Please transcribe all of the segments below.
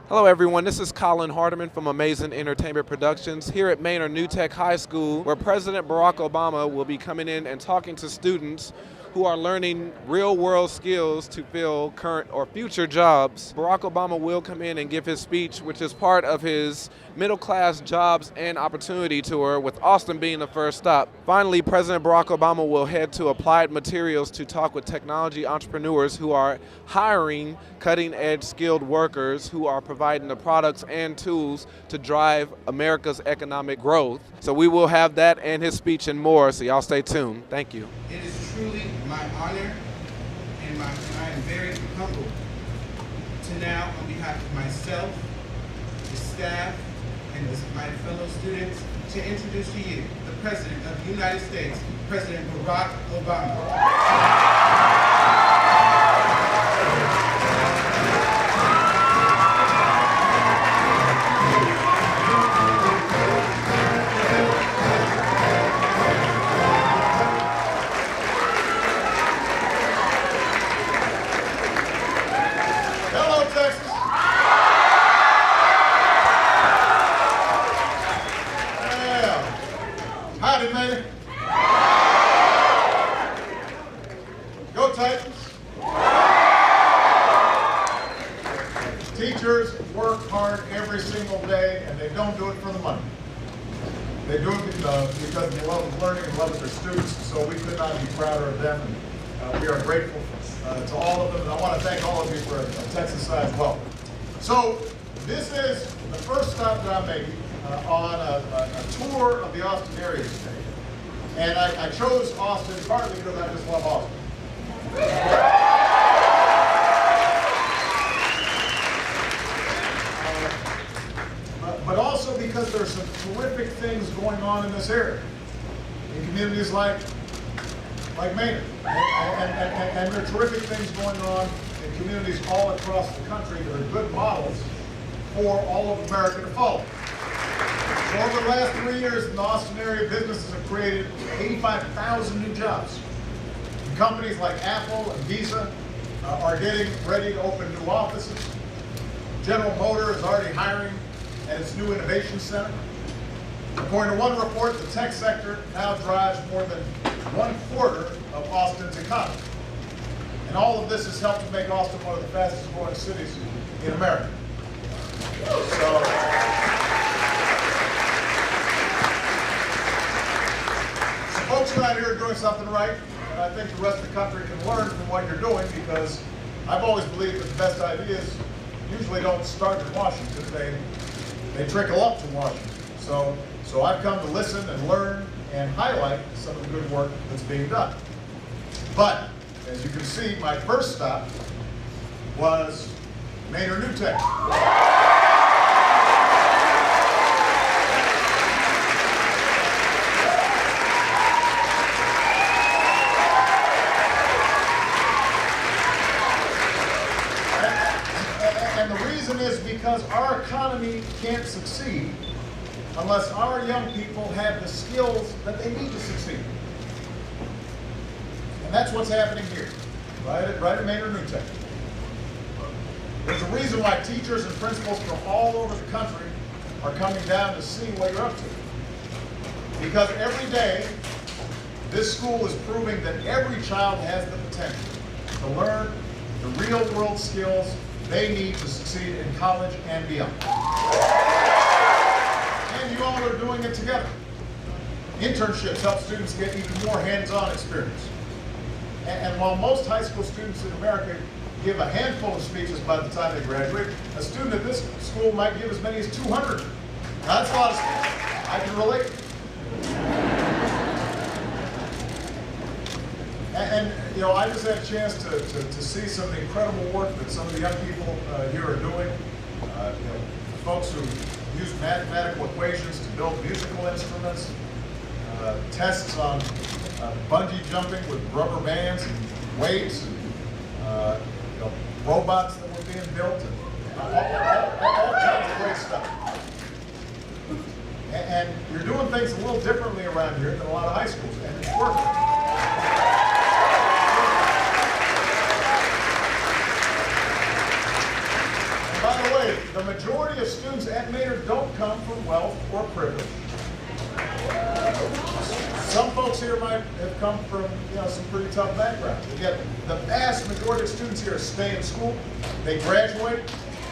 Hello, everyone. This is Colin Hardiman from Amazing Entertainment Productions here at Manor New Tech High School, where President Barack Obama will be coming in and talking to students who are learning real-world skills to fill current or future jobs. Barack Obama will come in and give his speech, which is part of his middle-class jobs and opportunity tour, with Austin being the first stop. Finally, President Barack Obama will head to Applied Materials to talk with technology entrepreneurs who are hiring cutting-edge skilled workers who are providing the products and tools to drive America's economic growth. So we will have that and his speech and more, so y'all stay tuned. Thank you. It is truly my honor and I am very humbled to now, on behalf of myself, the staff, and my fellow students, to introduce to you the President of the United States, President Barack Obama. Hello, Texas. Yeah. Howdy, man. Go Titans. Teachers work hard every single day, and they don't do it for the money. They do it because they love learning and love their students, so we could not be prouder of them. And we are grateful to all of them, and I want to thank all of you for a Texas side as well. So this is the first stop that I'm making on a tour of the Austin area today. And I chose Austin partly because I just love Austin. But also because there's some terrific things going on in this area, in communities like Manor. And there are terrific things going on in communities all across the country that are good models for all of America to follow. So over the last 3 years in the Austin area, businesses have created 85,000 new jobs. And companies like Apple and Visa are getting ready to open new offices. General Motors is already hiring at its new innovation center. According to one report, the tech sector now drives more than 1/4 of Austin's economy. And all of this has helped to make Austin one of the fastest growing cities in America. So folks around here are doing something right, and I think the rest of the country can learn from what you're doing, because I've always believed that the best ideas usually don't start in Washington, they trickle up to Washington. So I've come to listen and learn and highlight some of the good work that's being done. But, as you can see, my first stop was Manor New Tech. And the reason is because our economy can't succeed unless our young people have the skills that they need to succeed. And that's what's happening here, right at Manor New Tech. There's a reason why teachers and principals from all over the country are coming down to see what you're up to. Because every day, this school is proving that every child has the potential to learn the real world skills they need to succeed in college and beyond. And you all are doing it together. Internships help students get even more hands-on experience. And while most high school students in America give a handful of speeches by the time they graduate, a student at this school might give as many as 200. That's a lot of speeches. I can relate. And you know, I just had a chance to see some of the incredible work that some of the young people here are doing. You know, folks who use mathematical equations to build musical instruments, tests on bungee jumping with rubber bands and weights, and you know, robots that were being built, and all kinds of great stuff. And you're doing things a little differently around here than a lot of high schools, and it's working. By the way, the majority of students at Manor don't come from wealth or privilege. Some folks here might have come from some pretty tough backgrounds. Yet the vast majority of students here stay in school. They graduate.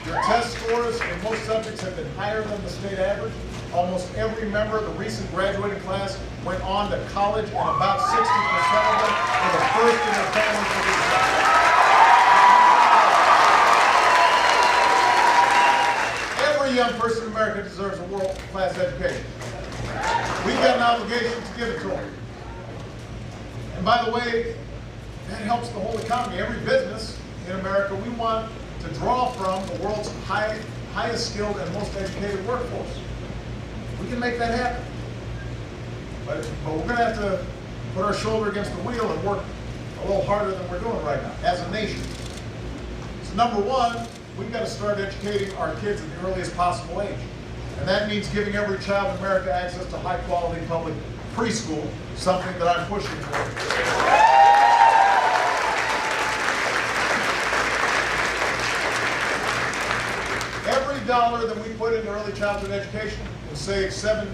Your test scores in most subjects have been higher than the state average. Almost every member of the recent graduating class went on to college, and about 60% of them were the first in their families to do so. Every young person in America deserves a world-class education. We've got an obligation to give it to them. And by the way, that helps the whole economy. Every business in America, we want to draw from the world's highest skilled and most educated workforce. We can make that happen. But we're going to have to put our shoulder against the wheel and work a little harder than we're doing right now as a nation. So number one, we've got to start educating our kids at the earliest possible age. And that means giving every child in America access to high-quality public preschool, something that I'm pushing for. Every dollar that we put into early childhood education will save $7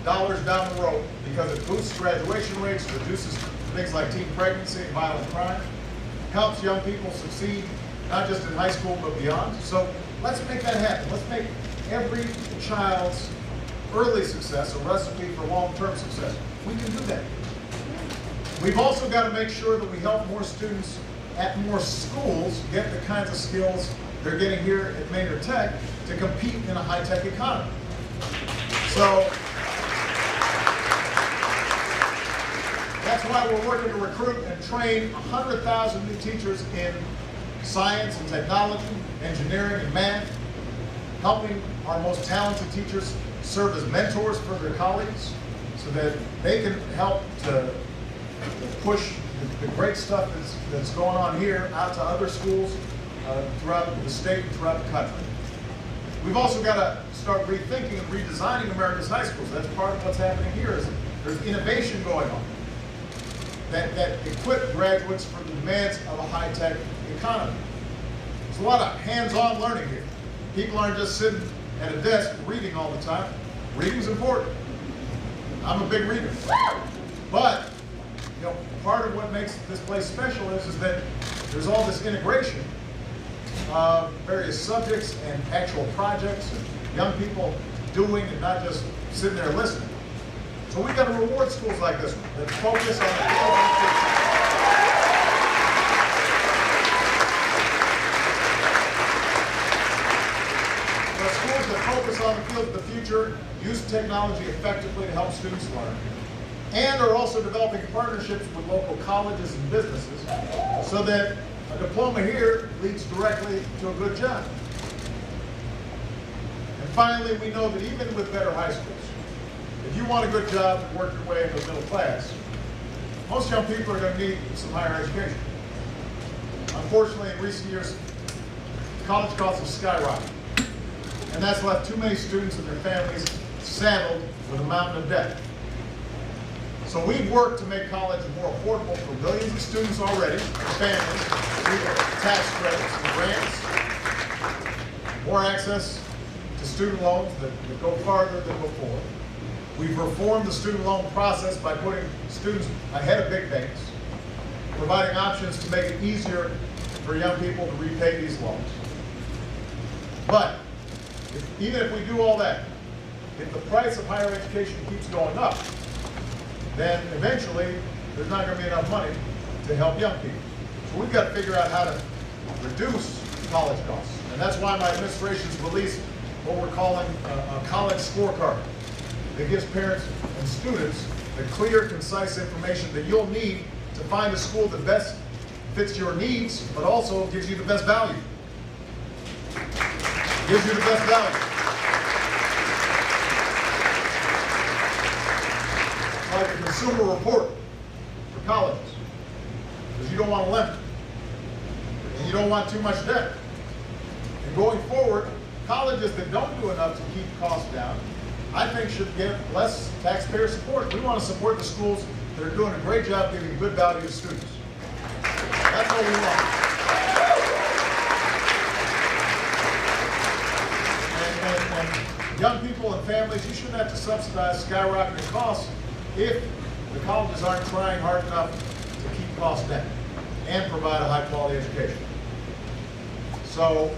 down the road because it boosts graduation rates, reduces things like teen pregnancy and violent crime, helps young people succeed not just in high school but beyond. So let's make that happen. Let's make every child's early success a recipe for long-term success. We can do that. We've also got to make sure that we help more students at more schools get the kinds of skills they're getting here at Manor Tech to compete in a high-tech economy. So that's why we're working to recruit and train 100,000 new teachers in science and technology, engineering and math, helping our most talented teachers serve as mentors for their colleagues so that they can help to push the great stuff that's going on here out to other schools throughout the state and throughout the country. We've also got to start rethinking and redesigning America's high schools. That's part of what's happening here. Is there's innovation going on that equip graduates for the demands of a high-tech economy. There's a lot of hands-on learning here. People aren't just sitting at a desk reading all the time. Reading's important. I'm a big reader. But part of what makes this place special is that there's all this integration of various subjects and actual projects and young people doing and not just sitting there listening. So we've got to reward schools like this one that focus on the schools that focus on the field of the future, use technology effectively to help students learn, and are also developing partnerships with local colleges and businesses so that a diploma here leads directly to a good job. And finally, we know that even with better high schools, if you want a good job and work your way into the middle class, most young people are going to need some higher education. Unfortunately, in recent years, college costs have skyrocketed, and that's left too many students and their families saddled with a mountain of debt. So we've worked to make college more affordable for millions of students already, families, through tax credits and grants, more access to student loans that go farther than before. We've reformed the student loan process by putting students ahead of big banks, providing options to make it easier for young people to repay these loans. But even if we do all that, if the price of higher education keeps going up, then eventually there's not going to be enough money to help young people. So we've got to figure out how to reduce college costs. And that's why my administration's released what we're calling a college scorecard that gives parents and students the clear, concise information that you'll need to find a school that best fits your needs, but also gives you the best value. Gives you the best value. Like a consumer report for colleges, because you don't want to limit, and you don't want too much debt. And going forward, colleges that don't do enough to keep costs down, I think should get less taxpayer support. We want to support the schools that are doing a great job giving good value to students. That's what we want. families, you shouldn't have to subsidize skyrocketing costs if the colleges aren't trying hard enough to keep costs down and provide a high-quality education. So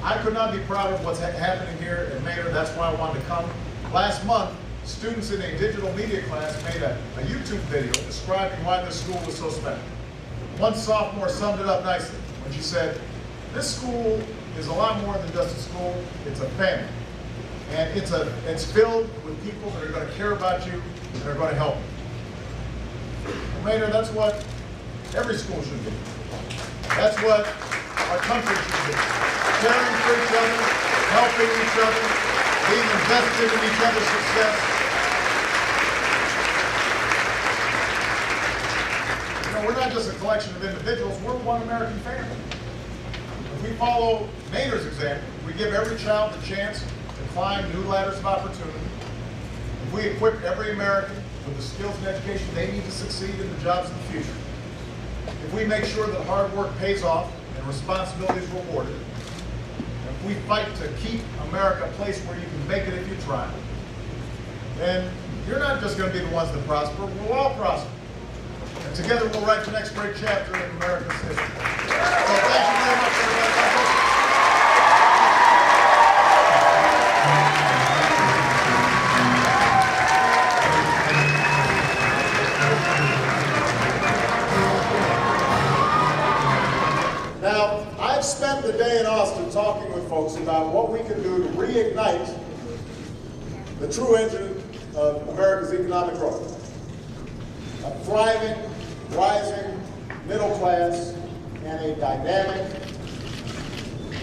I could not be proud of what's happening here at Manor. That's why I wanted to come. Last month, students in a digital media class made a YouTube video describing why this school was so special. One sophomore summed it up nicely when she said, "This school is a lot more than just a school, it's a family. And it's filled with people that are going to care about you and are going to help you." Manor, that's what every school should be. That's what our country should be. Caring for each other, helping each other, being invested in each other's success. You know, we're not just a collection of individuals, we're one American family. If we follow Manor's example, we give every child the chance to climb new ladders of opportunity. If we equip every American with the skills and education they need to succeed in the jobs of the future. If we make sure that hard work pays off and responsibility is rewarded. If we fight to keep America a place where you can make it if you try, then you're not just going to be the ones that prosper, we'll all prosper. And together we'll write the next great chapter in America's history. So thank you very much, everybody. Now, I've spent the day in Austin talking with folks about what we can do to reignite the true engine of America's economic growth. A thriving, rising middle class and a dynamic,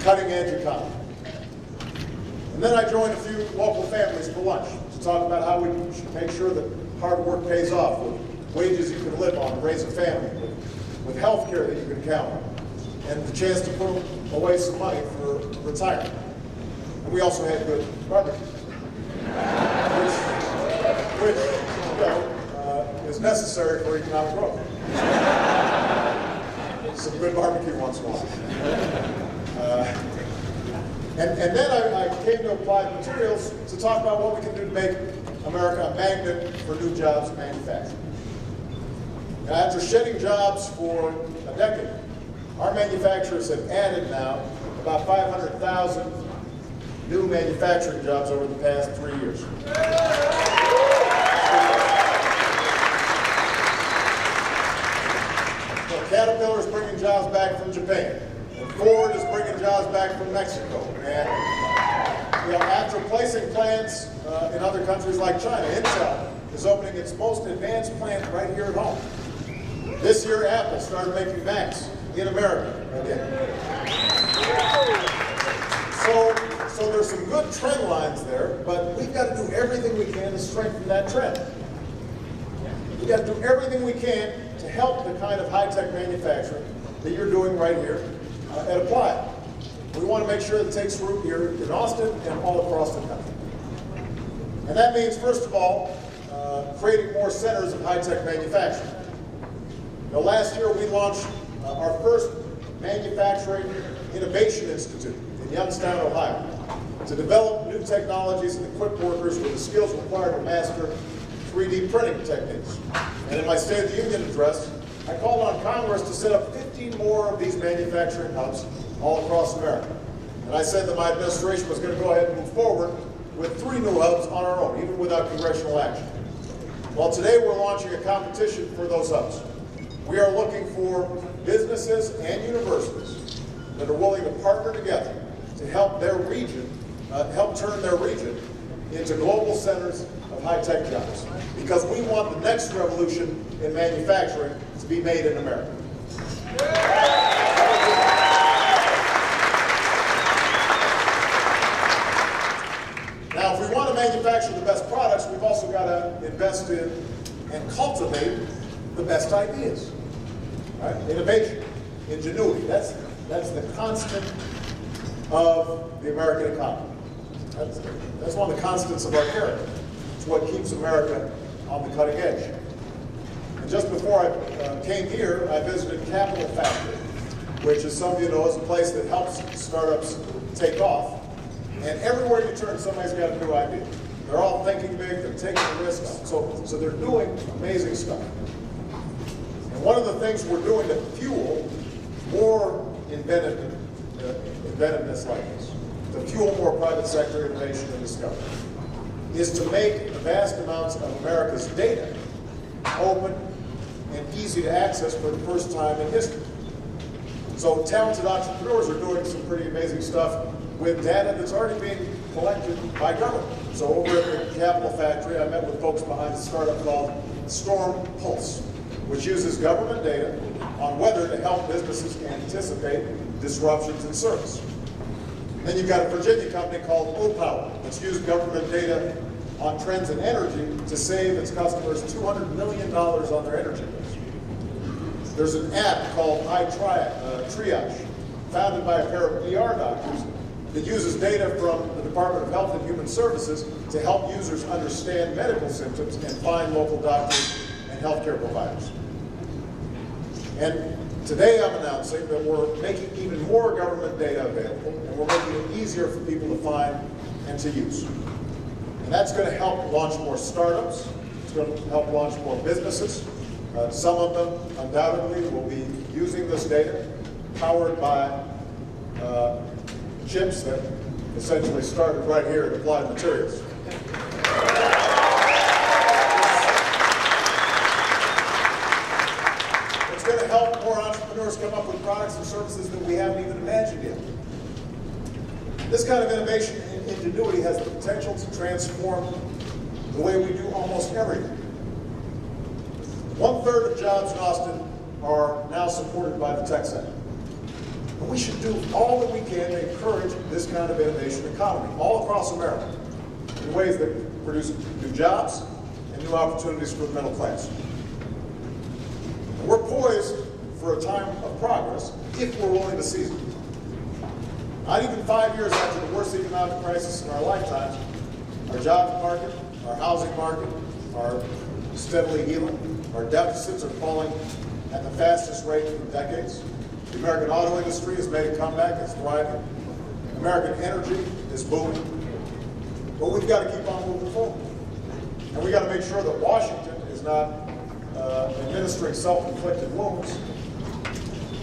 cutting-edge economy. And then I joined a few local families for lunch to talk about how we should make sure that hard work pays off with wages you can live on and raise a family, with health care that you can count on, and the chance to put away some money for retirement. And we also had good barbecue, which you know, is necessary for economic growth. Some good barbecue once in a while. And then I came to Applied Materials to talk about what we can do to make America a magnet for new jobs in manufacturing. Now, after shedding jobs for a decade, our manufacturers have added now about 500,000 new manufacturing jobs over the past 3 years. So Caterpillar is bringing jobs back from Japan. And Ford is bringing jobs back from Mexico. And after placing plants in other countries like China, Intel is opening its most advanced plant right here at home. This year, Apple started making Macs in America again. So there's some good trend lines there, but we've got to do everything we can to strengthen that trend. We've got to do everything we can to help the kind of high-tech manufacturing that you're doing right here at Applied. We want to make sure that it takes root here in Austin and all across the country. And that means, first of all, creating more centers of high-tech manufacturing. Now, last year we launched our first Manufacturing Innovation Institute in Youngstown, Ohio, to develop new technologies and equip workers with the skills required to master 3D printing techniques. And in my State of the Union address, I called on Congress to set up 15 more of these manufacturing hubs all across America. And I said that my administration was going to go ahead and move forward with 3 new hubs on our own, even without congressional action. Well, today we're launching a competition for those hubs. We are looking for businesses and universities that are willing to partner together to help their region, help turn their region into global centers of high-tech jobs. Because we want the next revolution in manufacturing to be made in America. Now, if we want to manufacture the best products, we've also got to invest in and cultivate the best ideas. Right? Innovation, ingenuity, that's the constant of the American economy. That's one of the constants of our character. It's what keeps America on the cutting edge. And just before I came here, I visited Capital Factory, which, as some of you know, is a place that helps startups take off. And everywhere you turn, somebody's got a new idea. They're all thinking big, they're taking risks, so they're doing amazing stuff. And one of the things we're doing to fuel more inventiveness like this, to fuel more private sector innovation and discovery, is to make the vast amounts of America's data open and easy to access for the first time in history. So talented entrepreneurs are doing some pretty amazing stuff with data that's already being collected by government. So over at the Capital Factory, I met with folks behind a startup called Storm Pulse, which uses government data on weather to help businesses anticipate disruptions in service. And then you've got a Virginia company called O-Power that's used government data on trends in energy to save its customers $200 million on their energy bills. There's an app called iTriage, founded by a pair of ER doctors, that uses data from the Department of Health and Human Services to help users understand medical symptoms and find local doctors and healthcare providers. And today I'm announcing that we're making even more government data available, and we're making it easier for people to find and to use. And that's going to help launch more startups. It's going to help launch more businesses. Some of them undoubtedly will be using this data, powered by chips that essentially started right here at Applied Materials. It's going to help more entrepreneurs come up with products and services that we haven't even imagined yet. This kind of innovation and ingenuity has the potential to transform the way we do almost everything. 1/3 of jobs in Austin are now supported by the tech sector. And we should do all that we can to encourage this kind of innovation economy all across America in ways that produce new jobs and new opportunities for the middle class. And we're poised for a time of progress if we're willing to seize it. Not even 5 years after the worst economic crisis in our lifetimes, our jobs market, our housing market are steadily healing. Our deficits are falling at the fastest rate in decades. The American auto industry has made a comeback, it's thriving. American energy is booming. But we've got to keep on moving forward. And we've got to make sure that Washington is not administering self-inflicted wounds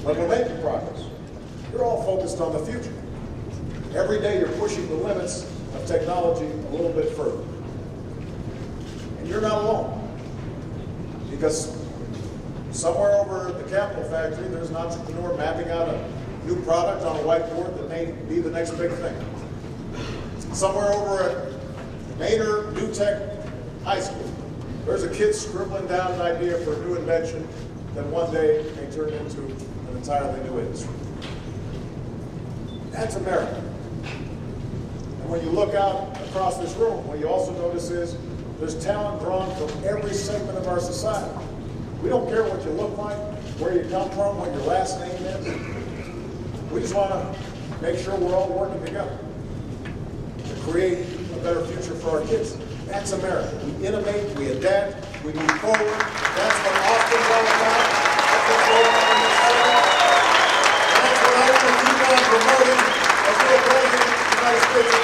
when we're making progress. You're all focused on the future. Every day you're pushing the limits of technology a little bit further. And you're not alone. Because somewhere over at the Capital Factory, there's an entrepreneur mapping out a new product on a whiteboard that may be the next big thing. Somewhere over at Manor New Tech High School, there's a kid scribbling down an idea for a new invention that one day may turn into an entirely new industry. That's America. And when you look out across this room, what you also notice is there's talent drawn from every segment of our society. We don't care what you look like, where you come from, what your last name is. We just want to make sure we're all working together to create a better future for our kids. That's America. We innovate, we adapt, we move forward. That's what Austin's all about. That's what's going on in this city. And that's what I want to keep on promoting as the President of the United States.